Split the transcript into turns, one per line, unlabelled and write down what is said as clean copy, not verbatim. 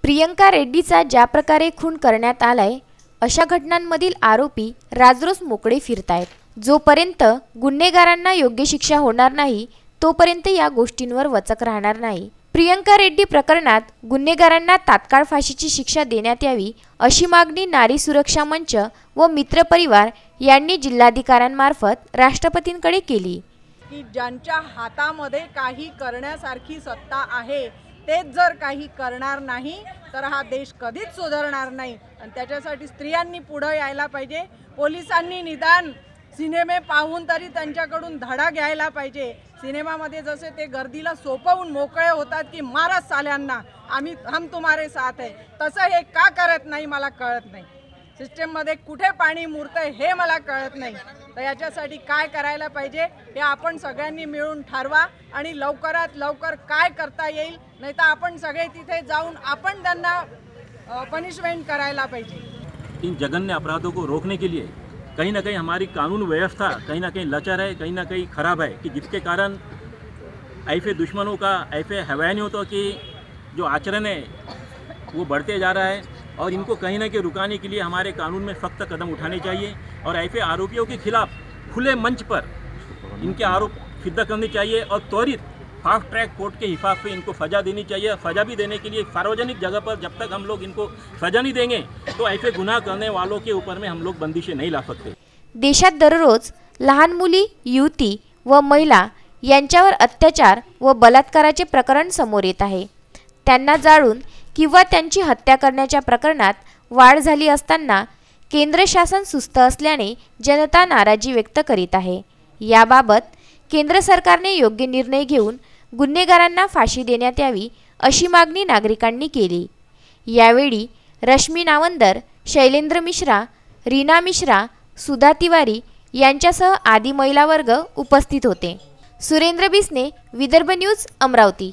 प्रियंका रेड्डीचा ज्या प्रकारे खून करण्यात आलाय अशा घटनांमधील आरोपी राजरोस मोकळे फिरतायत। जोपर्यंत गुन्हेगारांना योग्य शिक्षा होणार नाही तोपर्यंत या गोष्टींवर वचक राहणार नाही। प्रियंका रेड्डी प्रकरणात गुन्हेगारांना तात्काळ फाशीची शिक्षा देण्यात यावी अशी मागणी नारी सुरक्षा मंच व मित्र परिवार यांनी जिल्हाधिकाऱ्यांमार्फत राष्ट्रपतींकडे केली।
की ज्यांच्या हातामध्ये काही करण्यासारखी सत्ता आहे तेच जर काही करणार नाही तर हा देश कधीच सुधारणार नाही आणि त्याच्यासाठी स्त्रियांनी पुढे यायला पाहिजे। पोलिसांनी निदान सिनेमे पाहून तरी त्यांच्याकडून धडा घ्यायला पाहिजे। सिनेमामध्ये जसे ते गर्दीला सोपवून मोकळे होतात की मारा साल्यांना, हम तुम्हारे साथ है, तसं हे का करत नाही मला कळत नाही। सिस्टममध्ये कुठे पाणी मुरतंय हे मला कळत नाही। तर याच्यासाठी काय करायला पाहिजे हे आपण सगळ्यांनी मिळून ठरवा आणि लवकरात लवकर काय करता येईल, नाही तर आपण सगळे तिथे जाऊन आपण त्यांना पनिशमेंट करायला पाहिजे।
इन जघन्य अपराधों को रोकने के लिए कहीं ना कहीं हमारी कानून व्यवस्था कहीं ना कहीं लचर है, कहीं ना कहीं खराब है कि जिसके कारण ऐसे दुश्मनों का ऐसे हैवानियों तो कि जो आचरण है वो बढ़ते जा रहा है और इनको कहीं ना कहीं रुकाने के लिए हमारे कानून में सख्त कदम उठाने चाहिए और ऐसे आरोपियों के खिलाफ खुले मंच पर इनके आरोप सिद्ध करने चाहिए और त्वरित फास्ट ट्रैक कोर्ट के हिसाब से इनको सज़ा देनी चाहिए। सज़ा भी देने के लिए सार्वजनिक जगह पर जब तक हम लोग इनको सज़ा नहीं देंगे तो ऐसे गुनाह करने वालों के ऊपर में हम लोग बंदिशें नहीं ला सकते।
देशात दररोज लहान मुली, युवती व महिला यांच्यावर अत्याचार व बलात्काराचे प्रकरण समोर येत आहे। त्यांना जाळून किंवा त्यांची हत्या करण्याच्या प्रकरणात वाढ झाली असताना केंद्र शासन सुस्त असल्याने जनता नाराजी व्यक्त करीत आहे। याबाबत केंद्र सरकारने योग्य निर्णय घेऊन गुन्हेगारांना फाशी देण्यात यावी अशी मागणी नागरिकांनी केली। यावेळी रश्मी नावंदर, शैलेंद्र मिश्रा, रीना मिश्रा, सुधा तिवारी यांच्यासह आदी महिला वर्ग उपस्थित होते। सुरेंद्र बिसने, विदर्भ न्यूज, अमरावती।